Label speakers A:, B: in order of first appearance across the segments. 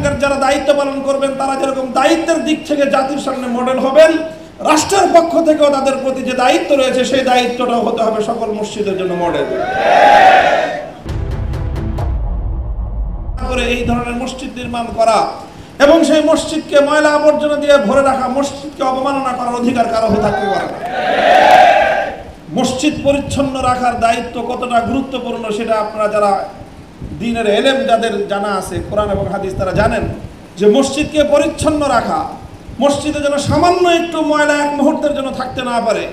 A: এখানকার যারা দায়িত্ব পালন করবেন তারা যেরকম দায়িত্বের দিক থেকে জাতির সামনে মডেল হবেন, রাষ্ট্রের পক্ষ থেকেও তাদের প্রতি যে দায়িত্ব রয়েছে সেই দায়িত্বটাও হতে হবে সকল মসজিদের জন্য মডেল। করে এই ধরনের মসজিদ নির্মাণ করা এবং সেই মসজিদকে ময়লা আবর্জনা দিয়ে ভরে রাখা, মসজিদকে অবমাননা করার অধিকার কারো থাকতে পারে না। মসজিদ পরিচ্ছন্ন রাখার দায়িত্ব কতটা গুরুত্বপূর্ণ সেটা আপনারা যারা দ্বীনের ইলম যাদের জানা আছে, কোরআন এবং হাদিস, তারা জানেন যে মসজিদকে পরিচ্ছন্ন রাখা, মসজিদে যেন সামান্য একটু ময়লা এক মুহূর্তের জন্য থাকতে না পারে,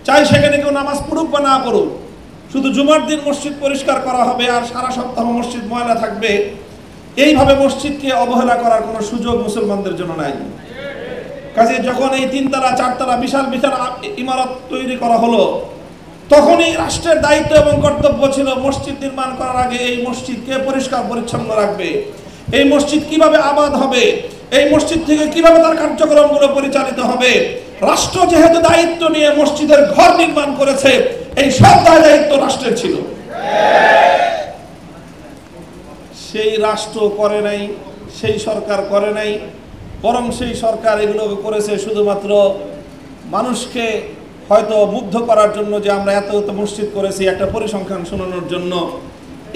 A: চাই সেখানে কেউ নামাজ পড়ুক বা না পড়ুক, শুধু জুমার দিন মসজিদ পরিষ্কার করা হবে আর সারা সপ্তাহ মসজিদ ময়লা থাকবে, এইভাবে মসজিদকে অবহেলা করার কোনো সুযোগ মুসলমানদের জন্য নাই। কাজে যখন এই 3 তলা 4 তলা বিশাল বিশাল ইমারত তৈরি করা হলো, তখনই রাষ্ট্রের দায়িত্ব এবং কর্তব্য ছিল মসজিদ নির্মাণ করার আগে এই মসজিদকে পরিষ্কার পরিচ্ছন্ন রাখবে, এই মসজিদ কিভাবে আবাদ হবে, এই মসজিদ থেকে কিভাবে তার কার্যক্রমগুলো পরিচালিত হবে। রাষ্ট্র যেহেতু দায়িত্ব নিয়ে মসজিদের ঘর নির্মাণ করেছে, এই সব দায়িত্ব রাষ্ট্রের ছিল। সেই রাষ্ট্র করে নাই, সেই সরকার করে নাই, বরং সেই সরকার এগুলো করেছে শুধুমাত্র মানুষকে হয়তো মুগ্ধ করার জন্য, যে আমরা এত এত মসজিদ করেছি, একটা পরিসংখ্যান শোনানোর জন্য।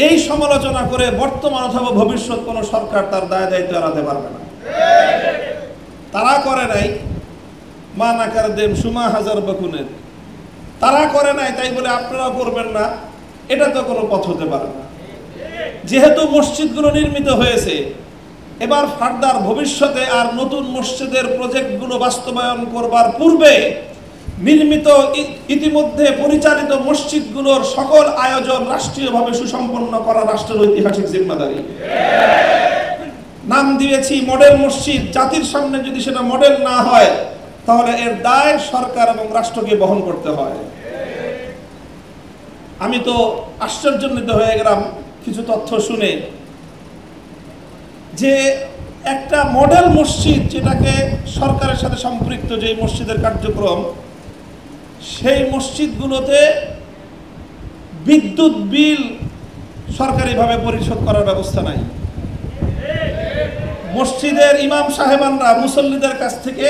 A: এই সমালোচনা করে বর্তমান অথবা ভবিষ্যৎ কোনো সরকার তার দায়িত্ব এড়াতে পারবে না। তারা করে নাই, মা নাকার দেম সুমা হাজার বকুনের, তারা করে নাই তাই বলে আপনারাও করবেন না, এটা তো কোনো পথ হতে পারে না। যেহেতু মসজিদগুলো নির্মিত হয়েছে, এবার ফার্দার ভবিষ্যতে আর নতুন মসজিদের প্রজেক্টগুলো বাস্তবায়ন করবার পূর্বে নির্মিত ইতিমধ্যে পরিচালিত মসজিদগুলোর সকল আয়োজন রাষ্ট্রীয়ভাবে সুসম্পন্ন করা রাষ্ট্রের ঐতিহাসিক জিম্মাদারি। নাম দিয়েছি মডেল মসজিদ, জাতির সামনে যদি সেটা মডেল না হয় তাহলে এর দায় সরকার এবং রাষ্ট্রকে বহন করতে হয়। আমি তো আশ্চর্যান্বিত হয়ে গেলাম কিছু তথ্য শুনে, যে একটা মডেল মসজিদ যেটাকে সরকারের সাথে সম্পৃক্ত যে মসজিদের কার্যক্রম, সেই মসজিদগুলোতে বিদ্যুৎ বিল সরকারিভাবে পরিশোধ করার ব্যবস্থা নাই। মসজিদের ইমাম সাহেবানরা মুসল্লিদের কাছ থেকে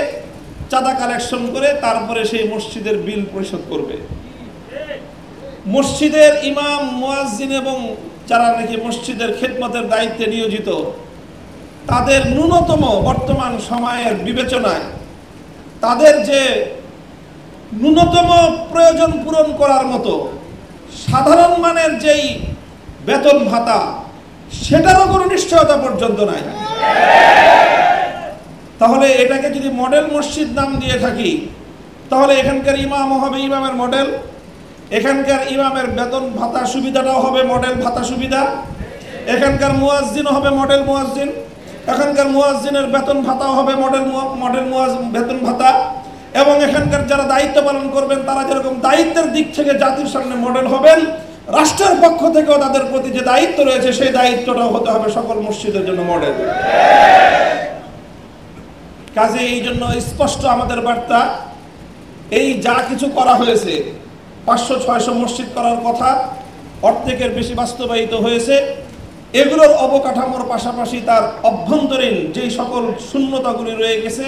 A: চাঁদা কালেকশন করে তারপরে সেই মসজিদের বিল পরিশোধ করবে। মসজিদের ইমাম, মুয়াজ্জিন এবং যারা নাকি মসজিদের খেদমতের দায়িত্বে নিয়োজিত, তাদের ন্যূনতম বর্তমান সময়ের বিবেচনায় তাদের যে ন্যূনতম প্রয়োজন পূরণ করার মতো সাধারণ মানের যেই বেতন ভাতা, সেটারও কোনো নিশ্চয়তা পর্যন্ত নাই। তাহলে এটাকে যদি মডেল মসজিদ নাম দিয়ে থাকি, তাহলে এখানকার ইমামও হবে ইমামের মডেল, এখানকার ইমামের বেতন ভাতা সুবিধাটাও হবে মডেল ভাতা সুবিধা, এখানকার মুয়াজ্জিনও হবে মডেল মুয়াজ্জিন, এখানকার মুয়াজ্জিনের বেতন ভাতাও হবে মডেল বেতন ভাতা, এবং এখানকার যারা দায়িত্ব পালন করবেন তারা যেরকম দায়িত্বের দিক থেকে জাতির সামনে মডেল হবেন, রাষ্ট্রের পক্ষ থেকেও তাদের প্রতি যে দায়িত্ব রয়েছে সেই দায়িত্বটাও হতে হবে সকল মসজিদের জন্য মডেল। কাজে এই জন্য স্পষ্ট আমাদের বার্তা, এই যা কিছু করা হয়েছে, 500-600 মসজিদ করার কথা, অর্ধেকের বেশি বাস্তবায়িত হয়েছে। এগুলোর অবকাঠামোর পাশাপাশি তার অভ্যন্তরীণ যেই সকল শূন্যতাগুলি রয়ে গেছে,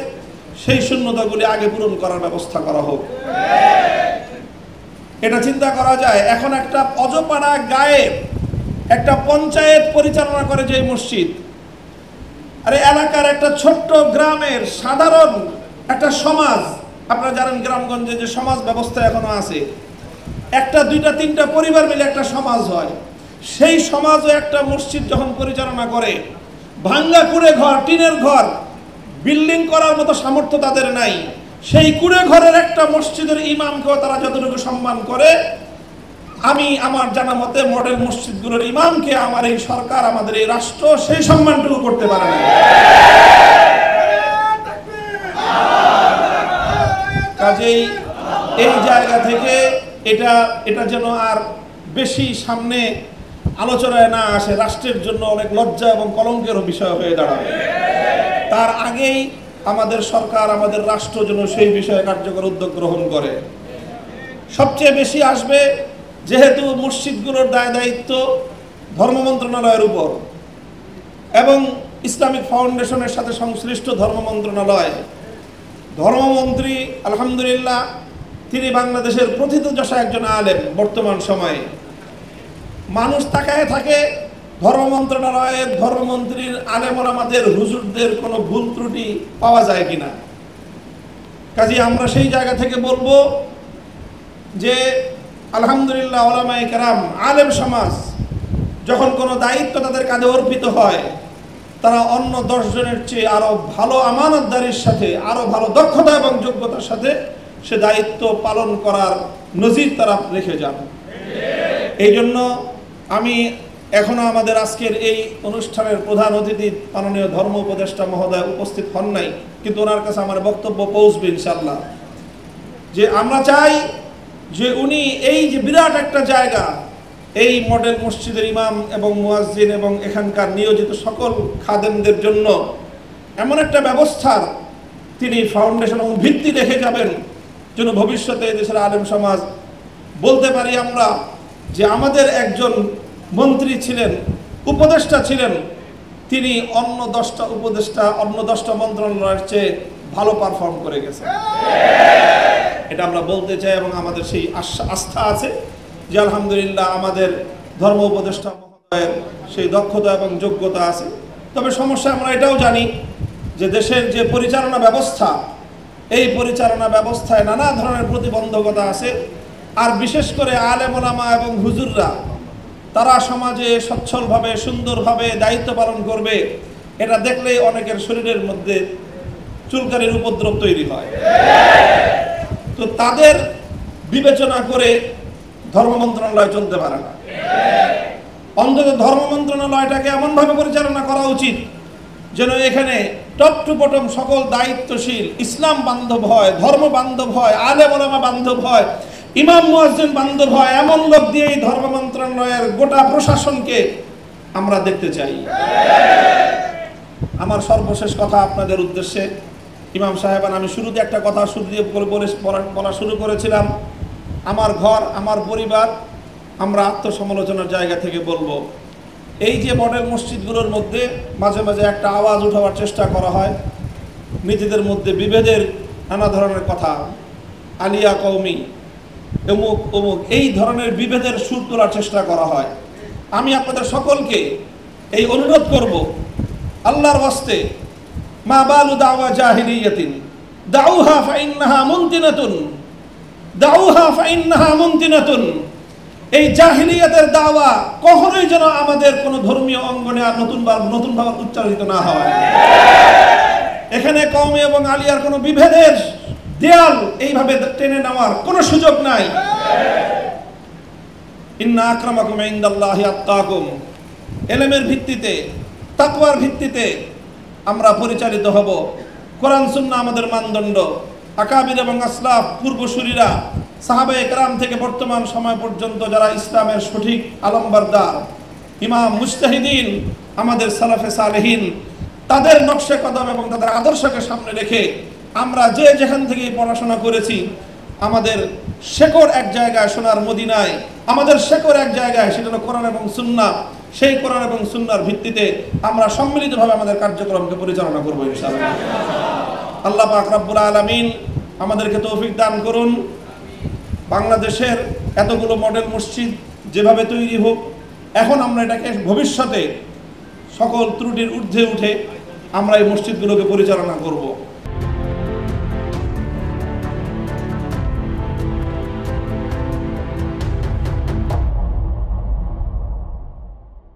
A: সেই শূন্যতাগুলি আগে পূরণ করার ব্যবস্থা করা হোক। এটা চিন্তা করা যায়, এখন একটা অজপাড়া গায়ে একটা পঞ্চায়েত পরিচালনা করে যে মসজিদ, আরে এলাকার একটা ছোট্ট গ্রামের সাধারণ একটা সমাজ, আপনারা জানেন গ্রামগঞ্জে যে সমাজ ব্যবস্থা এখনো আছে, 1, 2, 3টা পরিবার মিলে একটা সমাজ হয়, সেই সমাজও একটা মসজিদ যখন পরিচালনা করে, ভাঙ্গা কুড়ে ঘর, টিনের ঘর, বিল্ডিং করার মতো সামর্থ্য তাদের নাই, সেই কুড়ে ঘরের একটা মসজিদের ইমামকেও তারা যতটুকু সম্মান করে, আমি আমার জানা মতে মডেল মসজিদগুলোর ইমামকে আমার এই সরকার, আমাদের এই রাষ্ট্র সেই সম্মানটুকু করতে পারে না। কাজেই এই জায়গা থেকে এটা যেন আর বেশি সামনে আলোচনায় না আসে, রাষ্ট্রের জন্য অনেক লজ্জা এবং কলঙ্কেরও বিষয় হয়ে দাঁড়াবে। তার আগেই আমাদের সরকার, আমাদের রাষ্ট্র যেন সেই বিষয়ে কার্যকর উদ্যোগ গ্রহণ করে। সবচেয়ে বেশি আসবে যেহেতু মসজিদগুলোর দায় দায়িত্ব ধর্ম মন্ত্রণালয়ের উপর, এবং ইসলামিক ফাউন্ডেশনের সাথে সংশ্লিষ্ট ধর্ম মন্ত্রণালয়, ধর্মমন্ত্রী আলহামদুলিল্লাহ তিনি বাংলাদেশের প্রথিতযশা একজন আলেম। বর্তমান সময়ে মানুষ তাকায় থাকে ধর্ম মন্ত্রণালয়ের, ধর্মমন্ত্রীর, আলেম ওলামাদের, হুজুরদের কোনো ভুল ত্রুটি পাওয়া যায় কিনা। কাজে আমরা সেই জায়গা থেকে বলবো যে আলহামদুলিল্লাহ ওলামায়ে কেরাম, আলেম সমাজ যখন কোনো দায়িত্ব তাদের কাঁধে অর্পিত হয়, তারা অন্য 10 জনের চেয়ে আরো ভালো আমানতদারির সাথে, আরো ভালো দক্ষতা এবং যোগ্যতার সাথে সে দায়িত্ব পালন করার নজির তারা রেখে যান। এই জন্য আমি এখনো আমাদের আজকের এই অনুষ্ঠানের প্রধান অতিথি মাননীয় ধর্ম উপদেষ্টা মহোদয় উপস্থিত হন নাই, কিন্তু ওনার কাছে আমার বক্তব্য পৌঁছবে ইনশাআল্লাহ। যে আমরা চাই যে উনি এই যে বিরাট একটা জায়গা, এই মডেল মসজিদের ইমাম এবং মুয়াজ্জিন এবং এখানকার নিয়োজিত সকল খাদেমদের জন্য এমন একটা ব্যবস্থার তিনি ফাউন্ডেশন এবং ভিত্তি রেখে যাবেন, যেন ভবিষ্যতে দেশের আলেম সমাজ বলতে পারি আমরা যে আমাদের একজন মন্ত্রী ছিলেন, উপদেষ্টা ছিলেন, তিনি অন্য 10টা উপদেষ্টা, অন্য 10টা মন্ত্রণালয়ের চেয়ে ভালো পারফর্ম করে গেছেন। এটা আমরা বলতে চাই এবং আমাদের সেই আস্থা আছে যে আলহামদুলিল্লাহ আমাদের ধর্ম উপদেষ্টা মহোদয়ের সেই দক্ষতা এবং যোগ্যতা আছে। তবে সমস্যা আমরা এটাও জানি যে দেশের যে পরিচালনা ব্যবস্থা, এই পরিচালনা ব্যবস্থায় নানা ধরনের প্রতিবন্ধকতা আছে। আর বিশেষ করে আলেম ওলামা এবং হুজুররা তারা সমাজে সচ্ছলভাবে, সুন্দরভাবে দায়িত্ব পালন করবে, এটা দেখলেই অনেকের শরীরের মধ্যে চুলকানির উপদ্রব তৈরি হয়। তো তাদের বিবেচনা করে ধর্ম মন্ত্রণালয় চলতে পারে না। অন্তত ধর্ম মন্ত্রণালয়টাকে এমনভাবে পরিচালনা করা উচিত যেন এখানে টপ টু বটম সকল দায়িত্বশীল, ইসলাম বান্ধব হয়, ধর্ম বান্ধব হয়, আলেম ওলামা বান্ধব হয়, ইমাম মুয়াজ্জিন বান্ধব হয়, এমন লোক দিয়ে এই ধর্ম মন্ত্রণালয়ের গোটা প্রশাসনকে আমরা দেখতে চাই। আমার সর্বশেষ কথা আপনাদের উদ্দেশ্যে, ইমাম সাহেবান, আমি শুরুতে একটা কথা বলা শুরু করেছিলাম, আমার ঘর, আমার পরিবার, আমরা আত্মসমালোচনার জায়গা থেকে বলবো। এই যে মডেল মসজিদগুলোর মধ্যে মাঝে মাঝে একটা আওয়াজ উঠাবার চেষ্টা করা হয়, নিজেদের মধ্যে বিভেদের নানা ধরনের কথা, আলিয়া কওমি, অমুক অমুক, এই ধরনের বিভেদের সুর তোলার চেষ্টা করা হয়। আমি আপনাদের সকলকে এই অনুরোধ করব, আল্লাহর ওয়াস্তে, মা বালু দাওয়া জাহিলিয়াতিন দাউহা ফাইন্নাহা মুনতিনাতুন, দাউহা ফাইন্নাহা মুনতিনাতুন। এই জাহিলিয়াতের দাওয়া কখনোই যেন আমাদের কোনো ধর্মীয় অঙ্গনে আর নতুনভাবে উচ্চারিত না হয়। এখানে কওমি এবং আলিয়ার কোনো বিভেদের দেয়াল এইভাবে টেনে নেওয়ার কোনো সুযোগ নাই। ইন্না আকরামাকুম ইনদাল্লাহি আত্তাকুম, ইলমের ভিত্তিতে, তাকওয়ার ভিত্তিতে আমরা পরিচালিত হব। কোরআন সুন্নাহ আমাদের মানদণ্ড। আকাবির এবং আসলাফ, পূর্বসূরীরা, সাহাবায়ে কেরাম থেকে বর্তমান সময় পর্যন্ত যারা ইসলামের সঠিক আলমবারদার, ইমাম মুজতাহিদিন, আমাদের সালাফে সালেহিন, তাদের নকশে কদম এবং তাদের আদর্শকে সামনে রেখে আমরা যে যেখান থেকে পড়াশোনা করেছি, আমাদের শেকড় এক জায়গায়, সোনার মদিনায়, আমাদের শেকড় এক জায়গায়, সেটা হলো কোরআন এবং সুন্নাহ। সেই কোরআন এবং সুন্নাহর ভিত্তিতে আমরা সম্মিলিতভাবে আমাদের কার্যক্রমকে পরিচালনা করবো ইনশাআল্লাহ। আল্লাহ পাক রব্বুল আলামিন আমাদেরকে তৌফিক দান করুন। বাংলাদেশের এতগুলো মডেল মসজিদ যেভাবে তৈরি হোক, এখন আমরা এটাকে ভবিষ্যতে সকল ত্রুটির ঊর্ধ্বে উঠে আমরা এই মসজিদগুলোকে পরিচালনা করব।